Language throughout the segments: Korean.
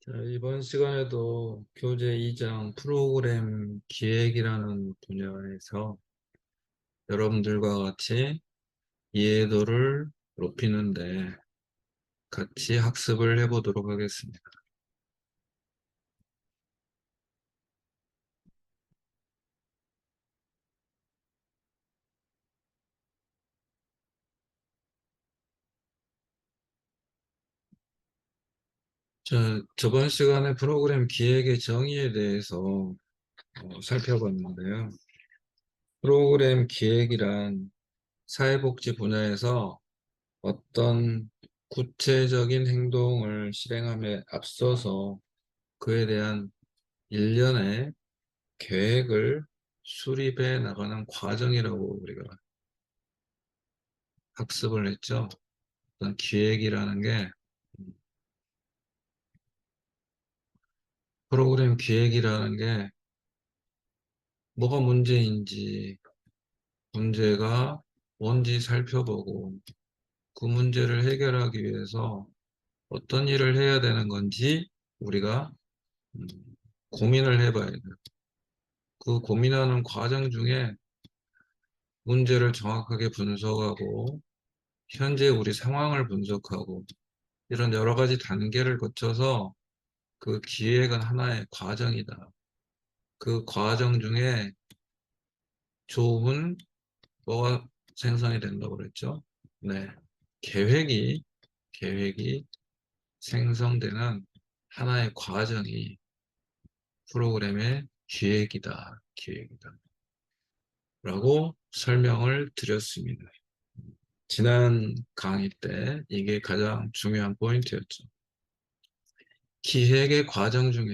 자, 이번 시간에도 교재 2장 프로그램 기획이라는 분야에서 여러분들과 같이 이해도를 높이는데 같이 학습을 해보도록 하겠습니다. 자, 저번 시간에 프로그램 기획의 정의에 대해서 살펴봤는데요. 프로그램 기획이란 사회복지 분야에서 어떤 구체적인 행동을 실행함에 앞서서 그에 대한 일련의 계획을 수립해 나가는 과정이라고 우리가 학습을 했죠. 어떤 기획이라는 게 프로그램 기획이라는 게 뭐가 문제인지 문제가 뭔지 살펴보고 그 문제를 해결하기 위해서 어떤 일을 해야 되는 건지 우리가 음, 고민을 해봐야 돼요. 그 고민하는 과정 중에 문제를 정확하게 분석하고 현재 우리 상황을 분석하고 이런 여러 가지 단계를 거쳐서 그 기획은 하나의 과정이다. 그 과정 중에 좋은 뭐가 생성이 된다고 그랬죠? 네. 계획이, 계획이 생성되는 하나의 과정이 프로그램의 기획이다. 기획이다. 라고 설명을 드렸습니다. 지난 강의 때 이게 가장 중요한 포인트였죠. 기획의 과정 중에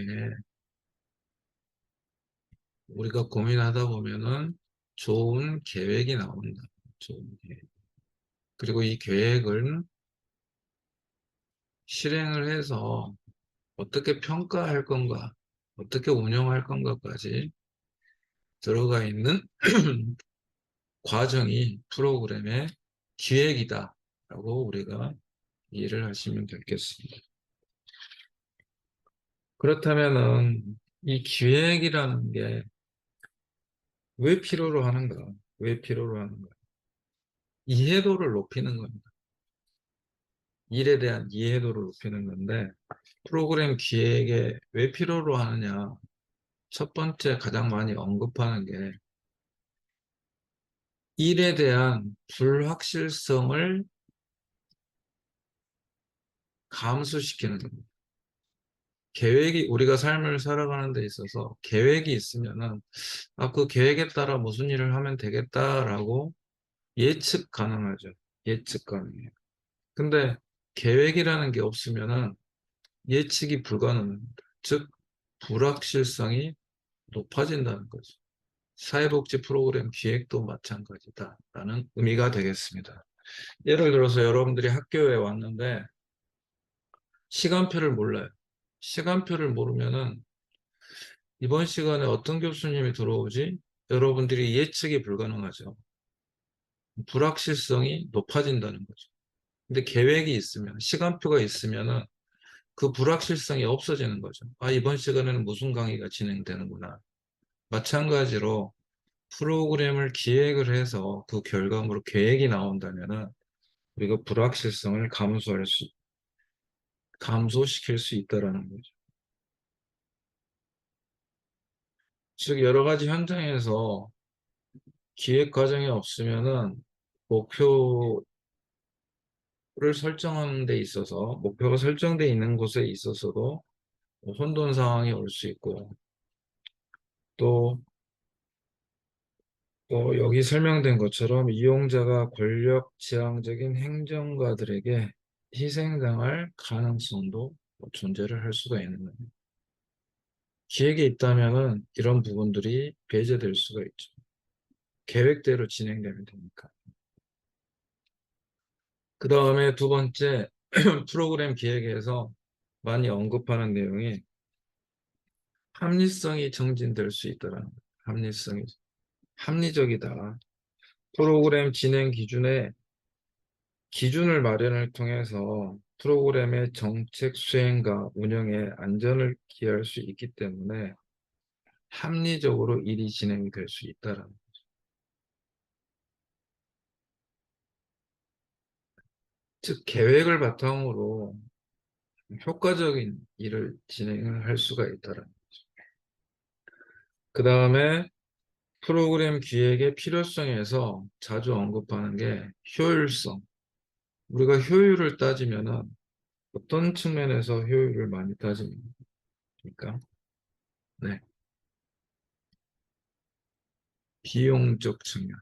우리가 고민하다 보면은 좋은 계획이 나온다. 좋은 계획. 그리고 이 계획을 실행을 해서 어떻게 평가할 건가, 어떻게 운영할 건가까지 들어가 있는 과정이 프로그램의 기획이다라고 우리가 이해를 하시면 되겠습니다. 그렇다면은 이 기획이라는 게 왜 필요로 하는가? 왜 필요로 하는가? 이해도를 높이는 겁니다. 일에 대한 이해도를 높이는 건데 프로그램 기획에 왜 필요로 하느냐? 첫 번째 가장 많이 언급하는 게 일에 대한 불확실성을 감소시키는 겁니다. 계획이 우리가 삶을 살아가는 데 있어서 계획이 있으면은 그 계획에 따라 무슨 일을 하면 되겠다라고 예측 가능하죠. 예측 가능해요. 근데 계획이라는 게 없으면은 예측이 불가능합니다. 즉 불확실성이 높아진다는 거죠. 사회복지 프로그램 기획도 마찬가지다라는 의미가 되겠습니다. 예를 들어서 여러분들이 학교에 왔는데 시간표를 몰라요. 시간표를 모르면은 이번 시간에 어떤 교수님이 들어오지? 여러분들이 예측이 불가능하죠. 불확실성이 높아진다는 거죠. 근데 계획이 있으면, 시간표가 있으면은 그 불확실성이 없어지는 거죠. 이번 시간에는 무슨 강의가 진행되는구나. 마찬가지로 프로그램을 기획을 해서 그 결과물로 계획이 나온다면은 우리가 불확실성을 감소시킬 수 있다라는 거죠. 즉, 여러 가지 현장에서 기획 과정이 없으면은 목표를 설정하는 데 있어서, 목표가 설정되어 있는 곳에 있어서도 혼돈 상황이 올 수 있고, 또, 또 여기 설명된 것처럼 이용자가 권력 지향적인 행정가들에게 희생당할 가능성도 존재를 할 수가 있는 거예요. 기획이 있다면은 이런 부분들이 배제될 수가 있죠. 계획대로 진행되면 되니까. 그 다음에 두 번째, 프로그램 기획에서 많이 언급하는 내용이 합리성이 정진될 수 있다라는 거예요. 합리성이. 합리적이다. 프로그램 진행 기준에 기준을 마련을 통해서 프로그램의 정책 수행과 운영에 안전을 기할 수 있기 때문에 합리적으로 일이 진행이 될 수 있다라는. 즉, 계획을 바탕으로 효과적인 일을 진행을 할 수가 있다라는. 그 다음에 프로그램 기획의 필요성에서 자주 언급하는 게 효율성. 우리가 효율을 따지면은 어떤 측면에서 효율을 많이 따집니까? 네, 비용적 측면.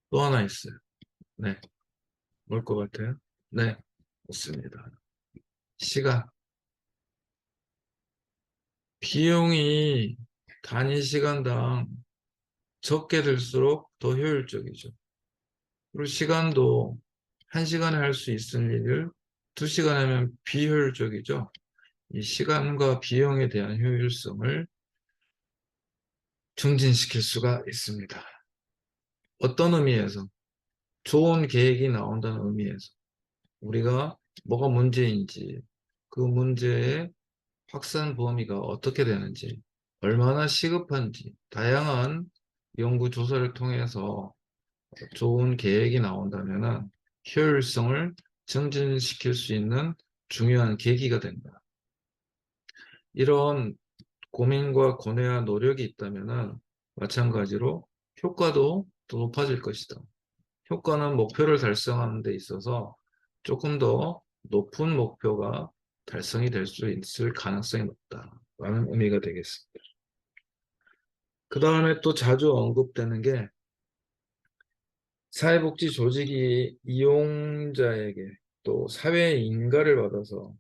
또 하나 있어요. 네, 뭘 것 같아요? 네, 맞습니다. 시간. 비용이 단위 시간당 적게 들수록 더 효율적이죠. 그리고 시간도 한 시간에 할 수 있을 일을 두 시간 하면 비효율적이죠. 이 시간과 비용에 대한 효율성을 증진시킬 수가 있습니다. 어떤 의미에서? 좋은 계획이 나온다는 의미에서. 우리가 뭐가 문제인지, 그 문제의 확산 범위가 어떻게 되는지, 얼마나 시급한지, 다양한 연구 조사를 통해서 좋은 계획이 나온다면 효율성을 증진시킬 수 있는 중요한 계기가 된다. 이런 고민과 고뇌와 노력이 있다면 마찬가지로 효과도 더 높아질 것이다. 효과는 목표를 달성하는 데 있어서 조금 더 높은 목표가 달성이 될 수 있을 가능성이 높다라는 의미가 되겠습니다. 그 다음에 또 자주 언급되는 게 사회복지 조직이 이용자에게 또 사회의 인가를 받아서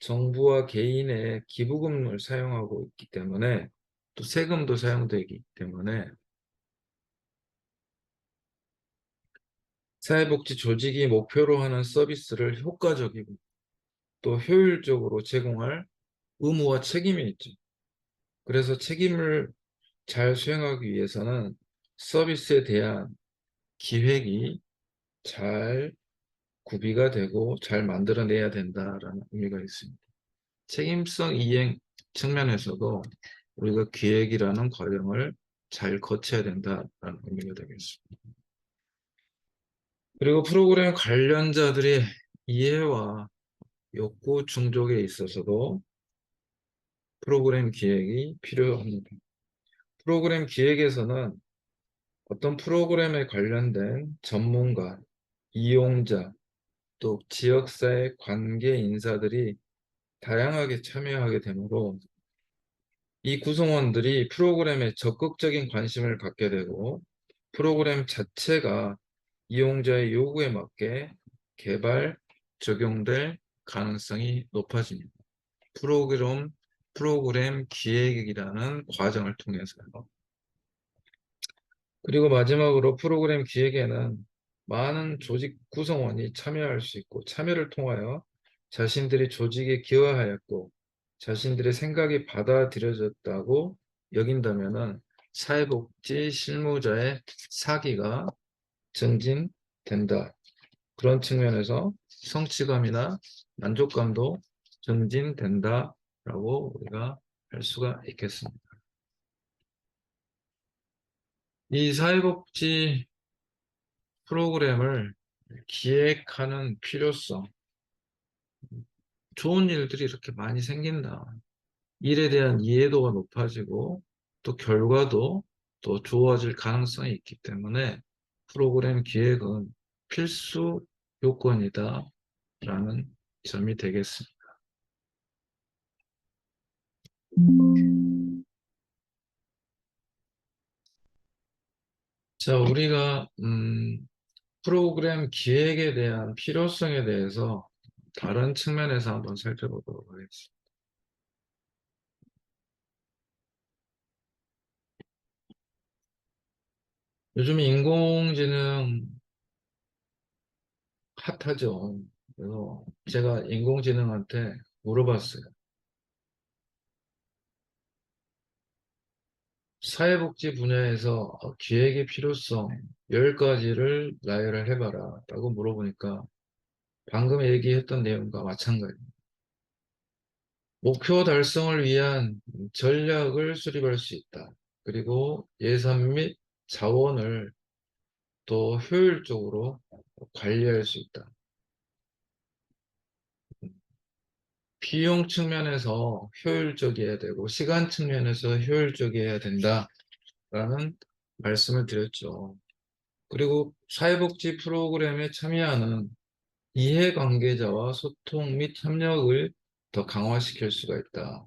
정부와 개인의 기부금을 사용하고 있기 때문에 또 세금도 사용되기 때문에 사회복지 조직이 목표로 하는 서비스를 효과적이고 또 효율적으로 제공할 의무와 책임이 있죠. 그래서 책임을 잘 수행하기 위해서는 서비스에 대한 기획이 잘 구비가 되고 잘 만들어내야 된다라는 의미가 있습니다. 책임성 이행 측면에서도 우리가 기획이라는 과정을 잘 거쳐야 된다라는 의미가 되겠습니다. 그리고 프로그램 관련자들의 이해와 욕구 충족에 있어서도 프로그램 기획이 필요합니다. 프로그램 기획에서는 어떤 프로그램에 관련된 전문가, 이용자, 또 지역사회 관계 인사들이 다양하게 참여하게 되므로 이 구성원들이 프로그램에 적극적인 관심을 갖게 되고 프로그램 자체가 이용자의 요구에 맞게 개발, 적용될 가능성이 높아집니다. 프로그램 기획이라는 과정을 통해서요. 그리고 마지막으로 프로그램 기획에는 많은 조직 구성원이 참여할 수 있고 참여를 통하여 자신들이 조직에 기여하였고 자신들의 생각이 받아들여졌다고 여긴다면은 사회복지 실무자의 사기가 증진된다. 그런 측면에서 성취감이나 만족감도 증진된다라고 우리가 할 수가 있겠습니다. 이 사회복지 프로그램을 기획하는 필요성, 좋은 일들이 이렇게 많이 생긴다. 일에 대한 이해도가 높아지고 또 결과도 또 좋아질 가능성이 있기 때문에 프로그램 기획은 필수 요건이다라는 점이 되겠습니다. 자, 우리가 프로그램 기획에 대한 필요성에 대해서 다른 측면에서 한번 살펴보도록 하겠습니다. 요즘 인공지능 핫하죠. 그래서 제가 인공지능한테 물어봤어요. 사회복지 분야에서 기획의 필요성 10가지를 나열을 해봐라 라고 물어보니까 방금 얘기했던 내용과 마찬가지입니다. 목표 달성을 위한 전략을 수립할 수 있다. 그리고 예산 및 자원을 또 효율적으로 관리할 수 있다. 비용 측면에서 효율적이어야 되고 시간 측면에서 효율적이어야 된다라는 말씀을 드렸죠. 그리고 사회복지 프로그램에 참여하는 이해관계자와 소통 및 협력을 더 강화시킬 수가 있다.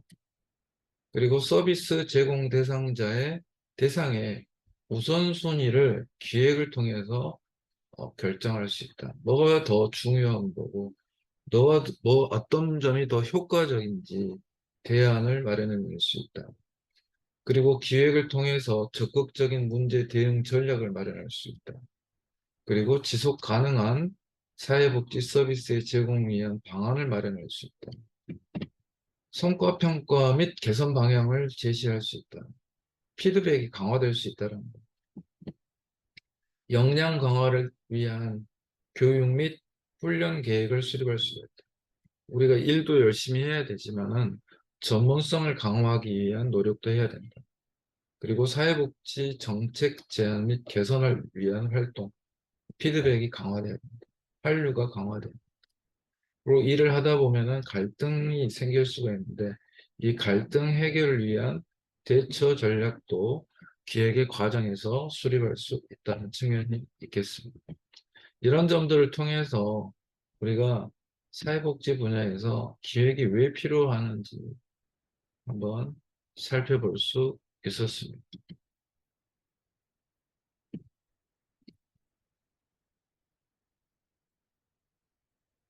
그리고 서비스 제공 대상의 우선순위를 기획을 통해서 결정할 수 있다. 뭐가 더 중요한 거고, 너와 뭐 어떤 점이 더 효과적인지 대안을 마련해 낼 수 있다. 그리고 기획을 통해서 적극적인 문제 대응 전략을 마련할 수 있다. 그리고 지속 가능한 사회복지 서비스의 제공 위한 방안을 마련할 수 있다. 성과 평가 및 개선 방향을 제시할 수 있다. 피드백이 강화될 수 있다는 것. 역량 강화를 위한 교육 및 훈련 계획을 수립할 수가 있다. 우리가 일도 열심히 해야 되지만은 전문성을 강화하기 위한 노력도 해야 된다. 그리고 사회복지 정책 제안 및 개선을 위한 활동, 피드백이 강화돼야 된다. 한류가 강화돼야 된다. 그리고 일을 하다 보면은 갈등이 생길 수가 있는데 이 갈등 해결을 위한 대처 전략도 기획의 과정에서 수립할 수 있다는 측면이 있겠습니다. 이런 점들을 통해서 우리가 사회복지 분야에서 기획이 왜 필요하는지 한번 살펴볼 수 있었습니다.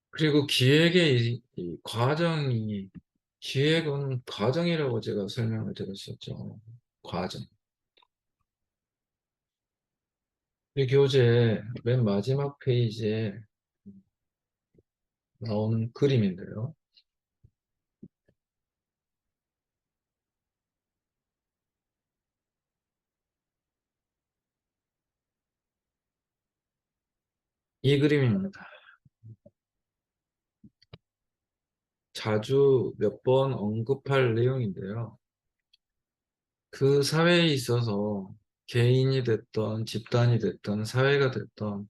그리고 기획의 이 과정이 기획은 과정이라고 제가 설명을 드렸었죠. 과정. 이 교재 맨 마지막 페이지에 나오는 그림인데요. 이 그림입니다. 자주 몇 번 언급할 내용인데요. 그 사회에 있어서 개인이 됐던 집단이 됐던 사회가 됐던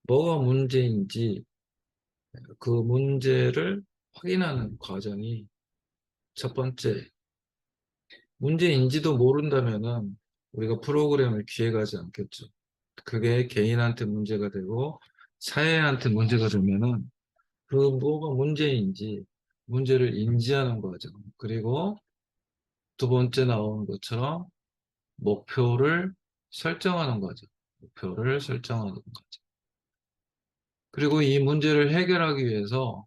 뭐가 문제인지 그 문제를 확인하는 과정이 첫 번째, 문제인지도 모른다면은 우리가 프로그램을 기획하지 않겠죠. 그게 개인한테 문제가 되고 사회한테 문제가 되면은 그 뭐가 문제인지 문제를 인지하는 과정. 그리고 두 번째 나오는 것처럼 목표를 설정하는 과정. 목표를 설정하는 과정. 그리고 이 문제를 해결하기 위해서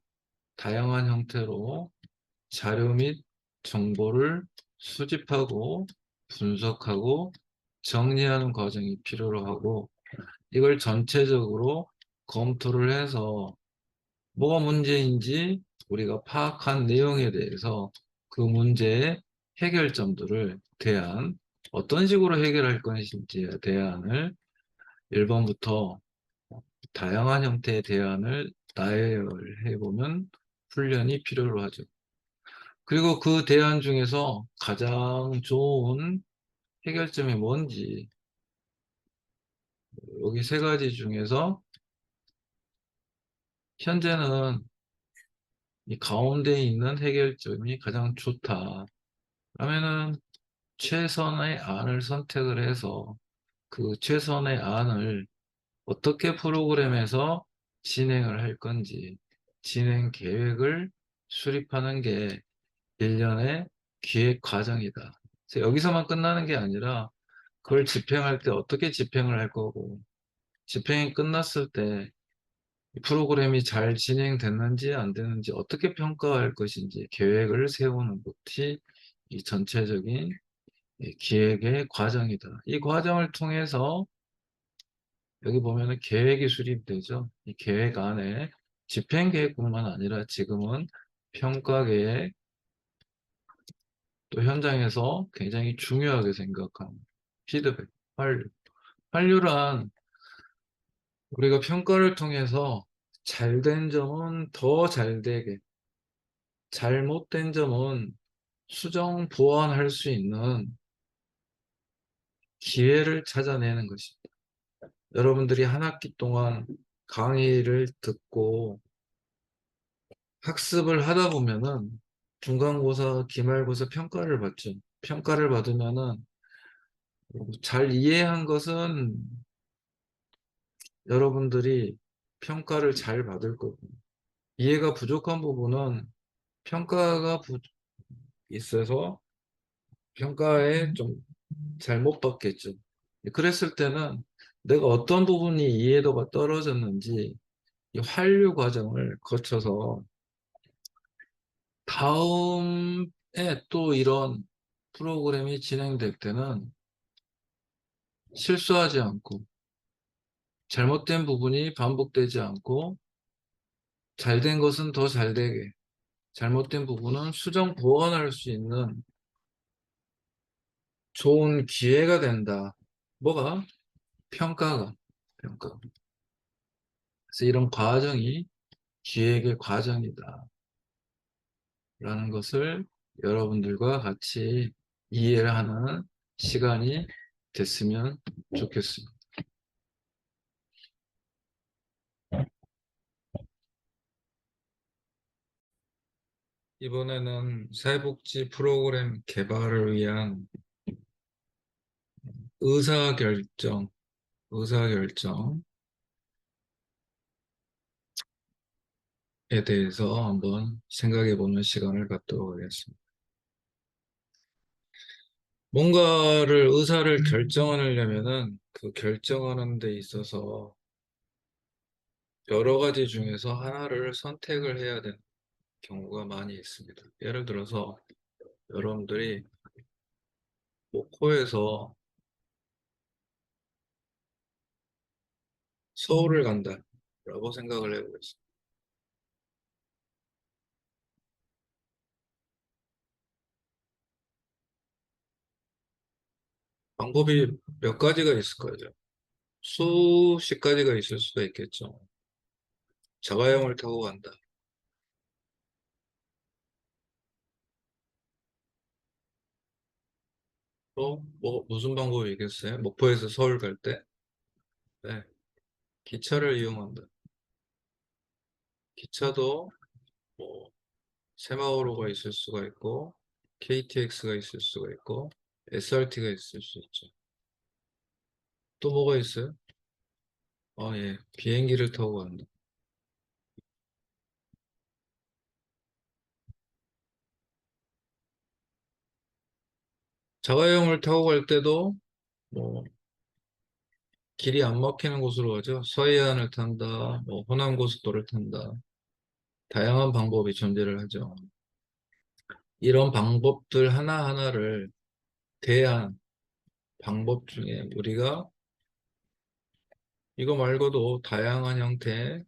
다양한 형태로 자료 및 정보를 수집하고 분석하고 정리하는 과정이 필요로 하고 이걸 전체적으로 검토를 해서 뭐가 문제인지 우리가 파악한 내용에 대해서 그 문제의 해결점들을 어떤 식으로 해결할 것인지에 대안을 1번부터 다양한 형태의 대안을 나열해보면 훈련이 필요로 하죠. 그리고 그 대안 중에서 가장 좋은 해결점이 뭔지 여기 세 가지 중에서 현재는 이 가운데 있는 해결점이 가장 좋다. 그러면은 최선의 안을 선택을 해서 그 최선의 안을 어떻게 프로그램에서 진행을 할 건지 진행 계획을 수립하는 게 1년의 기획 과정이다. 그래서 여기서만 끝나는 게 아니라 그걸 집행할 때 어떻게 집행을 할 거고 집행이 끝났을 때 이 프로그램이 잘 진행됐는지 안 되는지 어떻게 평가할 것인지 계획을 세우는 것이 이 전체적인 기획의 과정이다. 이 과정을 통해서 여기 보면은 계획이 수립되죠. 이 계획 안에 집행 계획뿐만 아니라 지금은 평가 계획 또 현장에서 굉장히 중요하게 생각합니다. 피드백, 환류. 환류란 우리가 평가를 통해서 잘된 점은 더 잘되게, 잘못된 점은 수정 보완할 수 있는 기회를 찾아내는 것입니다. 여러분들이 한 학기 동안 강의를 듣고 학습을 하다 보면은 중간고사, 기말고사 평가를 받죠. 평가를 받으면은 잘 이해한 것은 여러분들이 평가를 잘 받을 거고, 이해가 부족한 부분은 평가가 있어서 평가에 좀 잘못 받겠죠. 그랬을 때는 내가 어떤 부분이 이해도가 떨어졌는지 이 환류 과정을 거쳐서 다음에 또 이런 프로그램이 진행될 때는 실수하지 않고 잘못된 부분이 반복되지 않고 잘된 것은 더 잘되게 잘못된 부분은 수정 보완할 수 있는 좋은 기회가 된다. 뭐가? 평가가. 평가. 그래서 이런 과정이 기획의 과정이다. 라는 것을 여러분들과 같이 이해를 하는 시간이 됐으면 좋겠습니다. 이번에는 사회복지 프로그램 개발을 위한 의사결정, 의사결정에 대해서 한번 생각해 보는 시간을 갖도록 하겠습니다. 뭔가를, 의사를 결정하려면은 그 결정하는 데 있어서 여러 가지 중에서 하나를 선택을 해야 되는 경우가 많이 있습니다. 예를 들어서 여러분들이 목포에서 서울을 간다라고 생각을 해보겠습니다. 방법이 몇 가지가 있을 거예요. 수십 가지가 있을 수가 있겠죠. 자가용을 타고 간다. 또 뭐 무슨 방법이 있겠어요? 목포에서 서울 갈 때, 네, 기차를 이용한다. 기차도 뭐 새마을호가 있을 수가 있고, KTX가 있을 수가 있고, SRT가 있을 수 있죠. 또 뭐가 있어요? 예, 비행기를 타고 간다. 자가용을 타고 갈 때도 뭐 길이 안 막히는 곳으로 가죠. 서해안을 탄다, 뭐 호남고속도로를 탄다. 다양한 방법이 존재를 하죠. 이런 방법들 하나하나를 대한 방법 중에 우리가 이거 말고도 다양한 형태의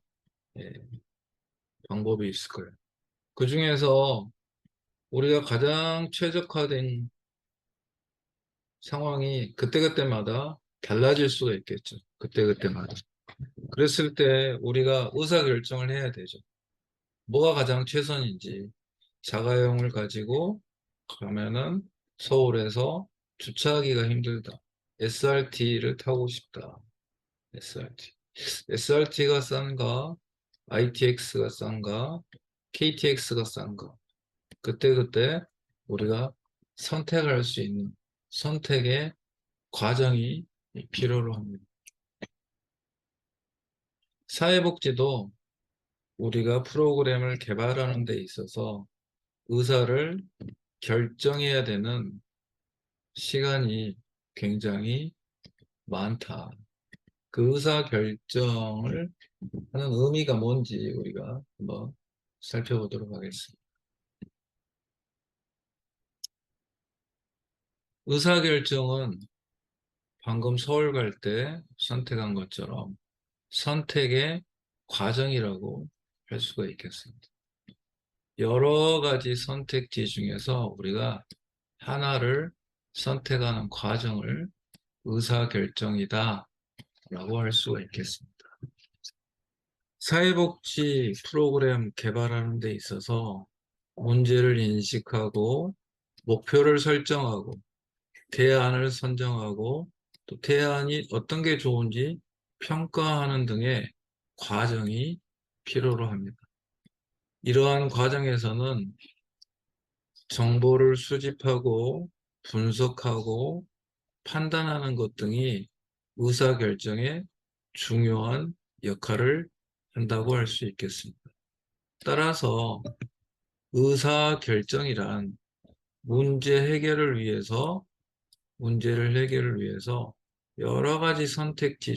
방법이 있을 거예요. 그 중에서 우리가 가장 최적화된 상황이 그때그때마다 달라질 수가 있겠죠. 그때그때마다. 그랬을 때 우리가 의사결정을 해야 되죠. 뭐가 가장 최선인지. 자가용을 가지고 가면은 서울에서 주차하기가 힘들다. SRT를 타고 싶다. SRT. SRT가 싼가? ITX가 싼가? KTX가 싼가? 그때그때 우리가 선택할 수 있는 선택의 과정이 필요로 합니다. 사회복지도 우리가 프로그램을 개발하는 데 있어서 의사를 결정해야 되는 시간이 굉장히 많다. 그 의사 결정을 하는 의미가 뭔지 우리가 한번 살펴보도록 하겠습니다. 의사 결정은 방금 서울 갈 때 선택한 것처럼 선택의 과정이라고 할 수가 있겠습니다. 여러 가지 선택지 중에서 우리가 하나를 선택하는 과정을 의사결정이다 라고 할 수가 있겠습니다. 사회복지 프로그램 개발하는 데 있어서 문제를 인식하고 목표를 설정하고 대안을 선정하고 또 대안이 어떤 게 좋은지 평가하는 등의 과정이 필요로 합니다. 이러한 과정에서는 정보를 수집하고 분석하고 판단하는 것 등이 의사결정에 중요한 역할을 한다고 할 수 있겠습니다. 따라서 의사결정이란 문제를 해결을 위해서 여러 가지 선택지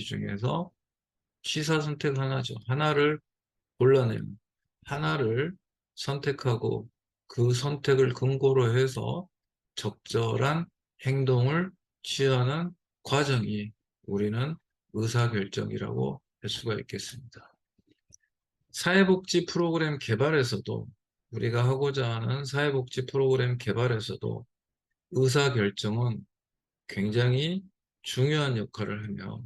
중에서 취사 선택 하나죠. 하나를 골라내면 하나를 선택하고 그 선택을 근거로 해서 적절한 행동을 취하는 과정이 우리는 의사결정이라고 할 수가 있겠습니다. 사회복지 프로그램 개발에서도 우리가 하고자 하는 사회복지 프로그램 개발에서도 의사결정은 굉장히 중요한 역할을 하며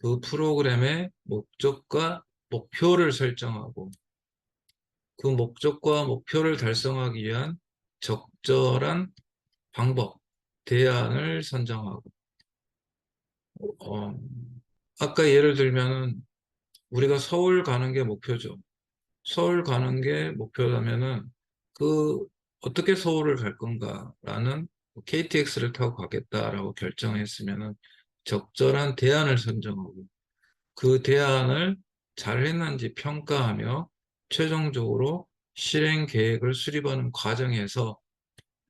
그 프로그램의 목적과 목표를 설정하고 그 목적과 목표를 달성하기 위한 적절한 방법, 대안을 선정하고 어, 아까 예를 들면은 우리가 서울 가는 게 목표죠. 서울 가는 게 목표라면은 그 어떻게 서울을 갈 건가라는 KTX를 타고 가겠다라고 결정했으면은 적절한 대안을 선정하고 그 대안을 잘 했는지 평가하며 최종적으로 실행 계획을 수립하는 과정에서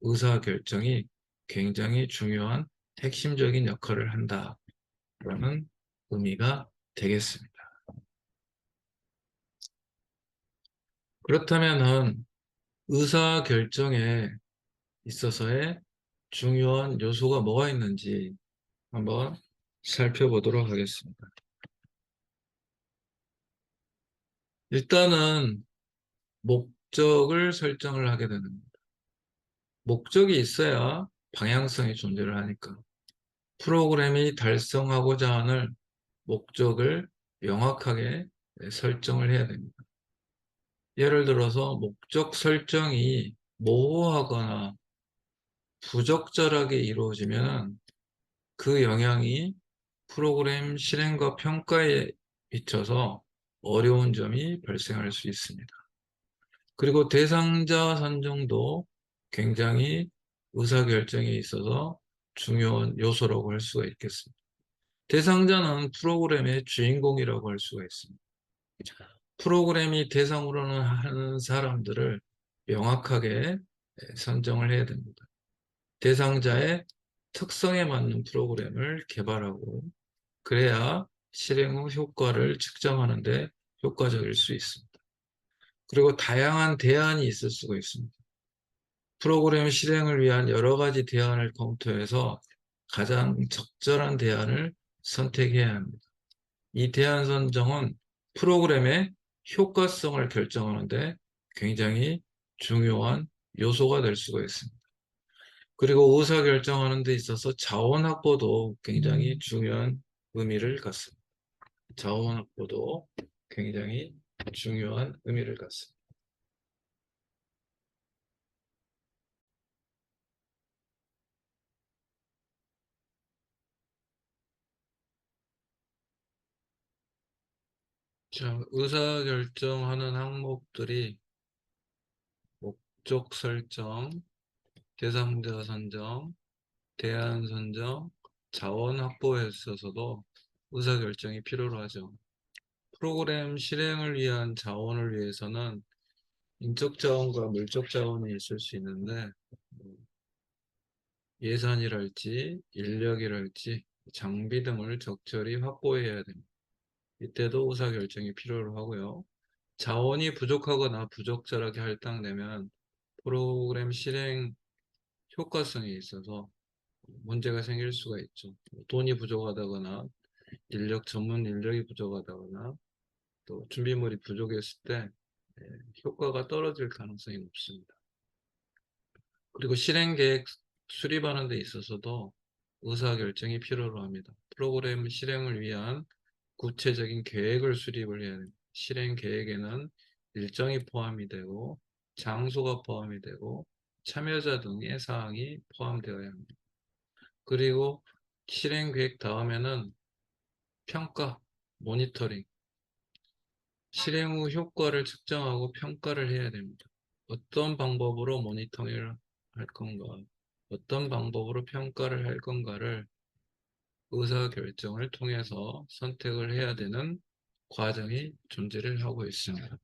의사결정이 굉장히 중요한 핵심적인 역할을 한다라는 의미가 되겠습니다. 그렇다면은 의사결정에 있어서의 중요한 요소가 뭐가 있는지 한번 살펴보도록 하겠습니다. 일단은 목적을 설정을 하게 되는 겁니다. 목적이 있어야 방향성이 존재를 하니까 프로그램이 달성하고자 하는 목적을 명확하게 설정을 해야 됩니다. 예를 들어서 목적 설정이 모호하거나 부적절하게 이루어지면 그 영향이 프로그램 실행과 평가에 미쳐서 어려운 점이 발생할 수 있습니다. 그리고 대상자 선정도 굉장히 의사결정에 있어서 중요한 요소라고 할 수가 있겠습니다. 대상자는 프로그램의 주인공이라고 할 수가 있습니다. 프로그램이 대상으로는 하는 사람들을 명확하게 선정을 해야 됩니다. 대상자의 특성에 맞는 프로그램을 개발하고 그래야 실행 후 효과를 측정하는 데 효과적일 수 있습니다. 그리고 다양한 대안이 있을 수가 있습니다. 프로그램 실행을 위한 여러 가지 대안을 검토해서 가장 적절한 대안을 선택해야 합니다. 이 대안 선정은 프로그램의 효과성을 결정하는데 굉장히 중요한 요소가 될 수가 있습니다. 그리고 의사결정하는 데 있어서 자원 확보도 굉장히 중요한 의미를 갖습니다. 자원 확보도 굉장히 중요한 의미를 갖습니다. 자, 의사결정하는 항목들이 목적 설정, 대상자 선정, 대안 선정, 자원 확보에 있어서도 의사결정이 필요로 하죠. 프로그램 실행을 위한 자원을 위해서는 인적 자원과 물적 자원이 있을 수 있는데 예산이랄지 인력이랄지 장비 등을 적절히 확보해야 됩니다. 이때도 의사결정이 필요로 하고요. 자원이 부족하거나 부적절하게 할당되면 프로그램 실행 효과성에 있어서 문제가 생길 수가 있죠. 돈이 부족하다거나 전문 인력이 부족하다거나 또 준비물이 부족했을 때 효과가 떨어질 가능성이 높습니다. 그리고 실행 계획 수립하는 데 있어서도 의사결정이 필요로 합니다. 프로그램 실행을 위한 구체적인 계획을 수립을 해야 됩니다. 실행 계획에는 일정이 포함이 되고 장소가 포함이 되고 참여자 등의 사항이 포함되어야 합니다. 그리고 실행 계획 다음에는 평가, 모니터링, 실행 후 효과를 측정하고 평가를 해야 됩니다. 어떤 방법으로 모니터링을 할 건가, 어떤 방법으로 평가를 할 건가를 의사결정을 통해서 선택을 해야 되는 과정이 존재를 하고 있습니다.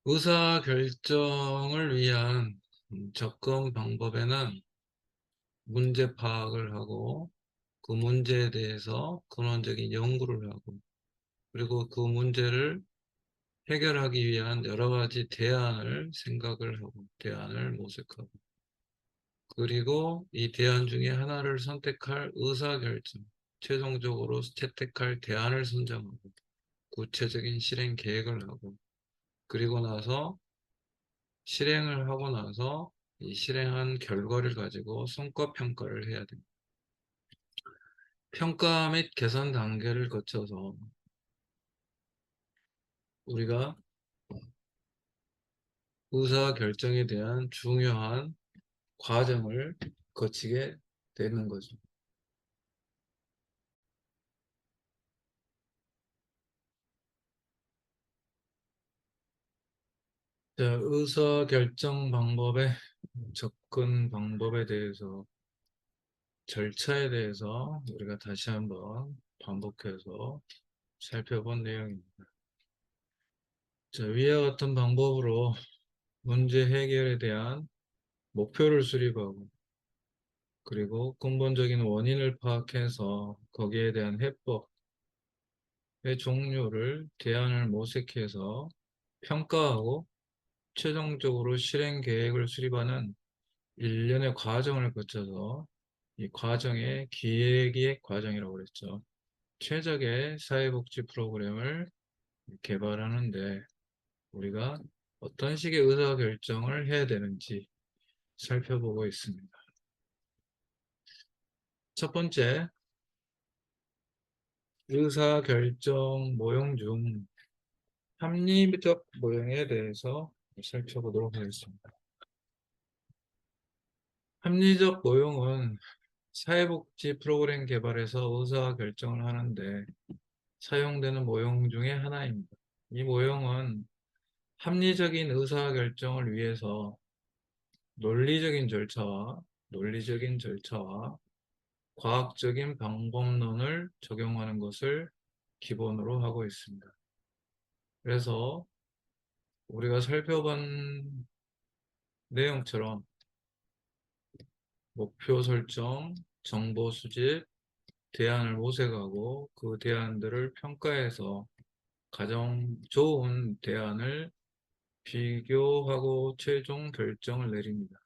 의사결정을 위한 접근 방법에는 문제 파악을 하고 그 문제에 대해서 근원적인 연구를 하고 그리고 그 문제를 해결하기 위한 여러 가지 대안을 생각을 하고 대안을 모색하고 그리고 이 대안 중에 하나를 선택할 의사결정, 최종적으로 채택할 대안을 선정하고 구체적인 실행 계획을 하고 그리고 나서 실행을 하고 나서 이 실행한 결과를 가지고 성과 평가를 해야 됩니다. 평가 및 개선 단계를 거쳐서 우리가 의사결정에 대한 중요한 과정을 거치게 되는 거죠. 자, 의사결정 방법의 접근 방법에 대해서 절차에 대해서 우리가 다시 한번 반복해서 살펴본 내용입니다. 자, 위와 같은 방법으로 문제 해결에 대한 목표를 수립하고 그리고 근본적인 원인을 파악해서 거기에 대한 해법의 종류를 대안을 모색해서 평가하고 최종적으로 실행 계획을 수립하는 일련의 과정을 거쳐서 이 과정에 기획이익 과정이라고 그랬죠. 최적의 사회복지 프로그램을 개발하는데 우리가 어떤 식의 의사결정을 해야 되는지 살펴보고 있습니다. 첫 번째, 의사결정 모형 중 합리적 모형에 대해서 살펴보도록 하겠습니다. 합리적 모형은 사회복지 프로그램 개발에서 의사결정을 하는데 사용되는 모형 중에 하나입니다. 이 모형은 합리적인 의사결정을 위해서 논리적인 절차와 논리적인 절차와 과학적인 방법론을 적용하는 것을 기본으로 하고 있습니다. 그래서 우리가 살펴본 내용처럼 목표 설정, 정보 수집, 대안을 모색하고 그 대안들을 평가해서 가장 좋은 대안을 비교하고 최종 결정을 내립니다.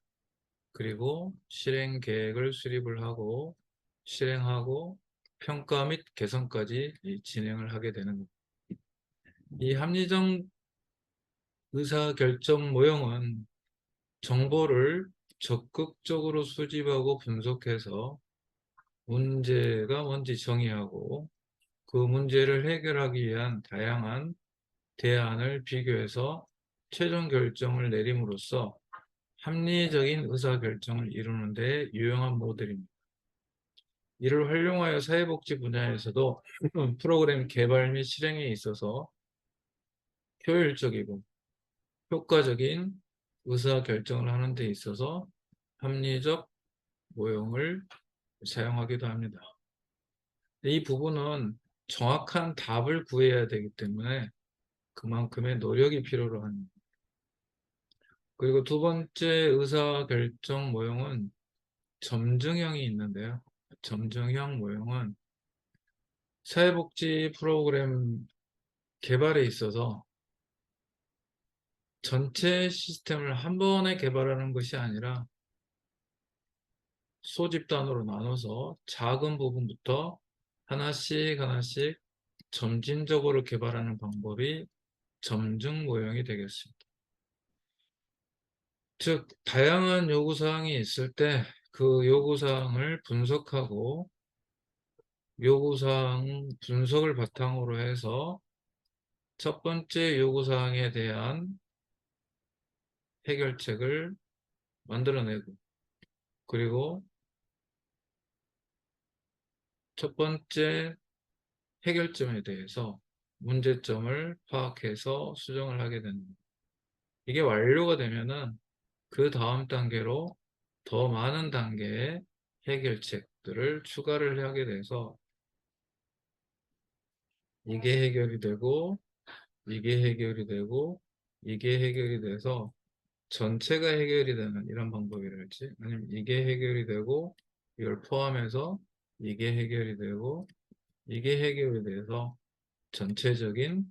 그리고 실행 계획을 수립을 하고 실행하고 평가 및 개선까지 진행을 하게 되는 겁니다. 이 합리적 의사결정 모형은 정보를 적극적으로 수집하고 분석해서 문제가 뭔지 정의하고 그 문제를 해결하기 위한 다양한 대안을 비교해서 최종 결정을 내림으로써 합리적인 의사결정을 이루는 데 유용한 모델입니다. 이를 활용하여 사회복지 분야에서도 프로그램 개발 및 실행에 있어서 효율적이고 효과적인 의사결정을 하는 데 있어서 합리적 모형을 사용하기도 합니다. 이 부분은 정확한 답을 구해야 되기 때문에 그만큼의 노력이 필요로 합니다. 그리고 두 번째 의사결정 모형은 점증형이 있는데요. 점증형 모형은 사회복지 프로그램 개발에 있어서 전체 시스템을 한 번에 개발하는 것이 아니라 소집단으로 나눠서 작은 부분부터 하나씩 하나씩 점진적으로 개발하는 방법이 점증 모형이 되겠습니다. 즉, 다양한 요구사항이 있을 때 그 요구사항을 분석하고 요구사항 분석을 바탕으로 해서 첫 번째 요구사항에 대한 해결책을 만들어내고, 그리고 첫 번째 해결점에 대해서 문제점을 파악해서 수정을 하게 됩니다. 이게 완료가 되면은 그 다음 단계로 더 많은 단계의 해결책들을 추가를 하게 돼서 이게 해결이 되고 이게 해결이 되고 이게 해결이 돼서 전체가 해결이 되는 이런 방법이랄지, 아니면 이게 해결이 되고 이걸 포함해서 이게 해결이 되고 이게 해결이 돼서 전체적인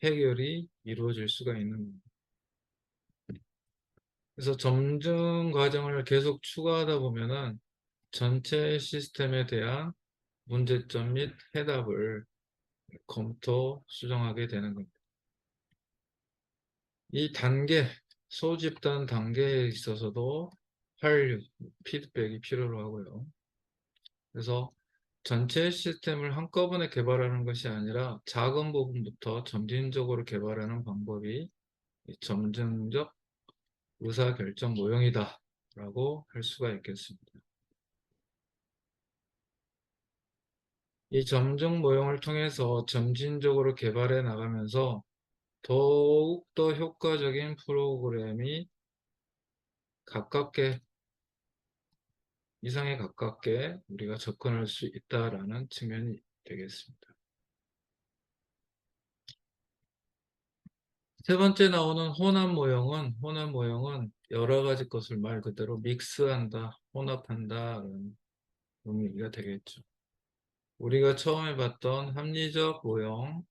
해결이 이루어질 수가 있는 겁니다. 그래서 점증 과정을 계속 추가하다 보면은 전체 시스템에 대한 문제점 및 해답을 검토, 수정하게 되는 겁니다. 이 단계, 소집단 단계에 있어서도 활류, 피드백이 필요로 하고요. 그래서 전체 시스템을 한꺼번에 개발하는 것이 아니라 작은 부분부터 점진적으로 개발하는 방법이 점증적 의사결정 모형이다 라고 할 수가 있겠습니다. 이 점증 모형을 통해서 점진적으로 개발해 나가면서 더욱더 효과적인 프로그램이 가깝게, 이상에 가깝게 우리가 접근할 수 있다라는 측면이 되겠습니다. 세 번째 나오는 혼합 모형은 여러 가지 것을 말 그대로 믹스한다, 혼합한다 라는 의미가 되겠죠. 우리가 처음에 봤던 합리적 모형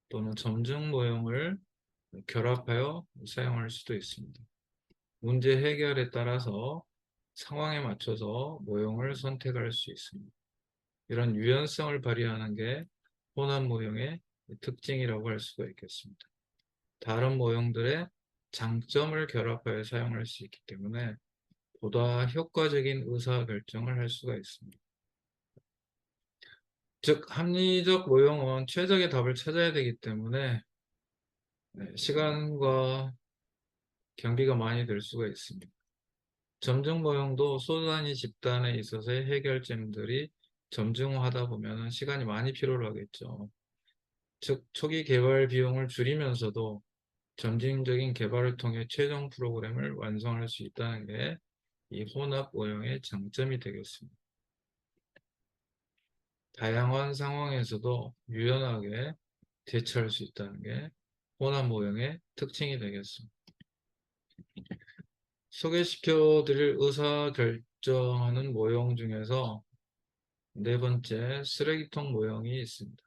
또는 점증 모형을 결합하여 사용할 수도 있습니다. 문제 해결에 따라서 상황에 맞춰서 모형을 선택할 수 있습니다. 이런 유연성을 발휘하는 게 혼합 모형의 특징이라고 할 수가 있겠습니다. 다른 모형들의 장점을 결합하여 사용할 수 있기 때문에 보다 효과적인 의사결정을 할 수가 있습니다. 즉, 합리적 모형은 최적의 답을 찾아야 되기 때문에 시간과 경비가 많이 들 수가 있습니다. 점증 모형도 소단위 집단에 있어서의 해결점들이 점증하다 보면 시간이 많이 필요로 하겠죠. 즉, 초기 개발 비용을 줄이면서도 점진적인 개발을 통해 최종 프로그램을 완성할 수 있다는 게 이 혼합 모형의 장점이 되겠습니다. 다양한 상황에서도 유연하게 대처할 수 있다는 게 혼합 모형의 특징이 되겠습니다. 소개시켜 드릴 의사결정하는 모형 중에서 네 번째, 쓰레기통 모형이 있습니다.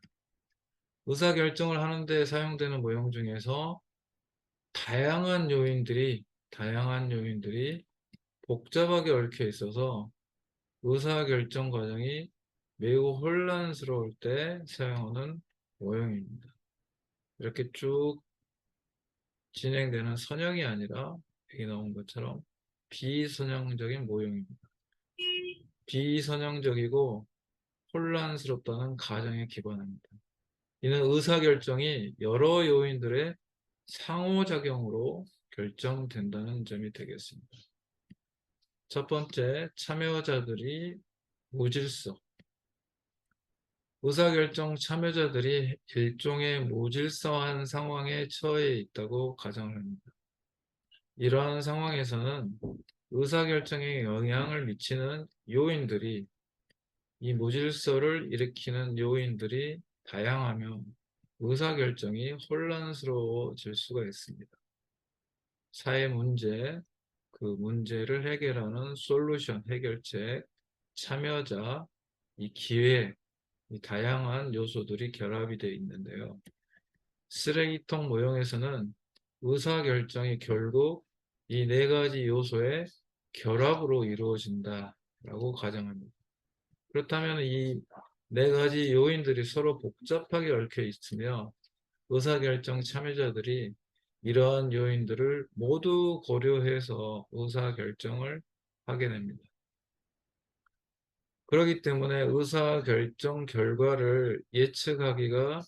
의사결정을 하는 데 사용되는 모형 중에서 다양한 요인들이 복잡하게 얽혀 있어서 의사결정 과정이 매우 혼란스러울 때 사용하는 모형입니다. 이렇게 쭉 진행되는 선형이 아니라 여기 나온 것처럼 비선형적인 모형입니다. 비선형적이고 혼란스럽다는 가정에 기반합니다. 이는 의사결정이 여러 요인들의 상호작용으로 결정된다는 점이 되겠습니다. 첫 번째, 참여자들이 무질서. 의사결정 참여자들이 일종의 무질서한 상황에 처해 있다고 가정을 합니다. 이러한 상황에서는 의사결정에 영향을 미치는 요인들이, 이 무질서를 일으키는 요인들이 다양하며 의사결정이 혼란스러워질 수가 있습니다. 사회 문제, 그 문제를 해결하는 솔루션, 해결책, 참여자, 이 기회, 이 다양한 요소들이 결합이 되어 있는데요. 쓰레기통 모형에서는 의사결정이 결국 이 네 가지 요소의 결합으로 이루어진다라고 가정합니다. 그렇다면 이 네 가지 요인들이 서로 복잡하게 얽혀 있으며 의사결정 참여자들이 이러한 요인들을 모두 고려해서 의사결정을 하게 됩니다. 그렇기 때문에 의사결정 결과를 예측하기가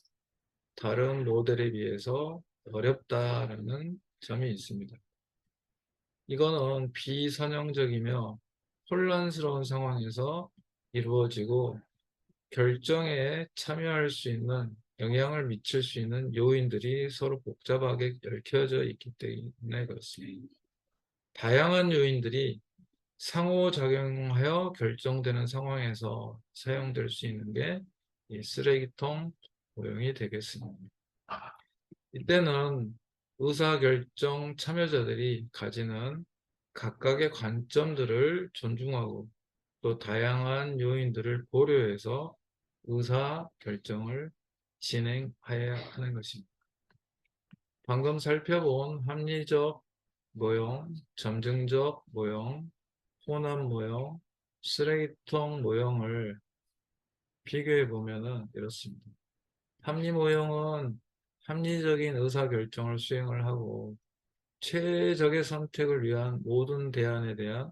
다른 모델에 비해서 어렵다라는 점이 있습니다. 이거는 비선형적이며 혼란스러운 상황에서 이루어지고 결정에 참여할 수 있는 영향을 미칠 수 있는 요인들이 서로 복잡하게 얽혀져 있기 때문에 그렇습니다. 다양한 요인들이 상호작용하여 결정되는 상황에서 사용될 수 있는 게 이 쓰레기통 모형이 되겠습니다. 이때는 의사결정 참여자들이 가지는 각각의 관점들을 존중하고 또 다양한 요인들을 고려해서 의사결정을 진행해야 하는 것입니다. 방금 살펴본 합리적 모형, 점증적 모형, 혼합 모형, 쓰레기통 모형을 비교해 보면은 이렇습니다. 합리 모형은 합리적인 의사결정을 수행을 하고 최적의 선택을 위한 모든 대안에 대한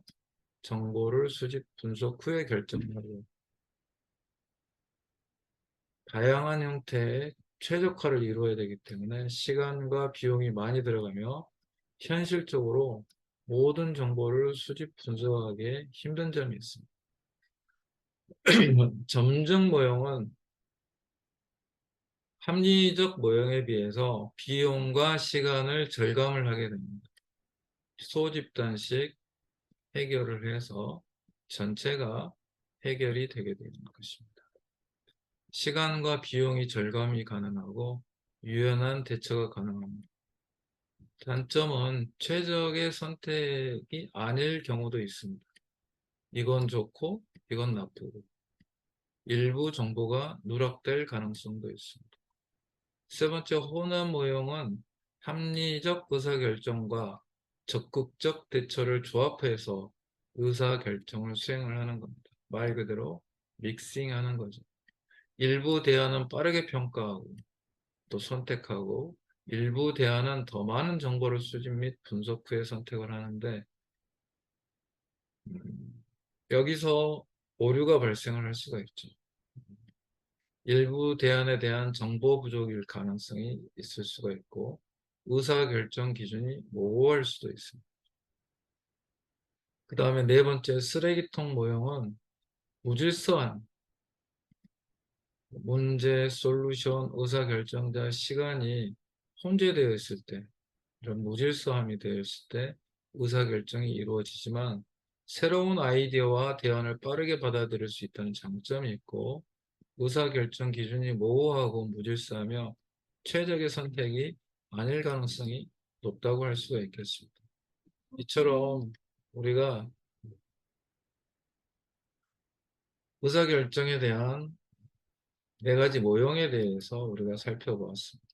정보를 수집 분석 후에 결정하고 다양한 형태의 최적화를 이루어야 되기 때문에 시간과 비용이 많이 들어가며 현실적으로 모든 정보를 수집 분석하기에 힘든 점이 있습니다. 점증 모형은 합리적 모형에 비해서 비용과 시간을 절감을 하게 됩니다. 소집단식 해결을 해서 전체가 해결이 되게 되는 것입니다. 시간과 비용이 절감이 가능하고 유연한 대처가 가능합니다. 단점은 최적의 선택이 아닐 경우도 있습니다. 이건 좋고 이건 나쁘고 일부 정보가 누락될 가능성도 있습니다. 세 번째, 혼합 모형은 합리적 의사결정과 적극적 대처를 조합해서 의사결정을 수행을 하는 겁니다. 말 그대로 믹싱하는 거죠. 일부 대안은 빠르게 평가하고 또 선택하고 일부 대안은 더 많은 정보를 수집 및 분석 후에 선택을 하는데 여기서 오류가 발생을 할 수가 있죠. 일부 대안에 대한 정보 부족일 가능성이 있을 수가 있고 의사결정 기준이 모호할 수도 있습니다. 그 다음에 네 번째, 쓰레기통 모형은 무질서한 문제, 솔루션, 의사결정자 시간이 혼재되어 있을 때 이런 무질서함이 되어 있을 때 의사결정이 이루어지지만 새로운 아이디어와 대안을 빠르게 받아들일 수 있다는 장점이 있고 의사결정 기준이 모호하고 무질서하며 최적의 선택이 아닐 가능성이 높다고 할 수가 있겠습니다. 이처럼 우리가 의사결정에 대한 네 가지 모형에 대해서 우리가 살펴보았습니다.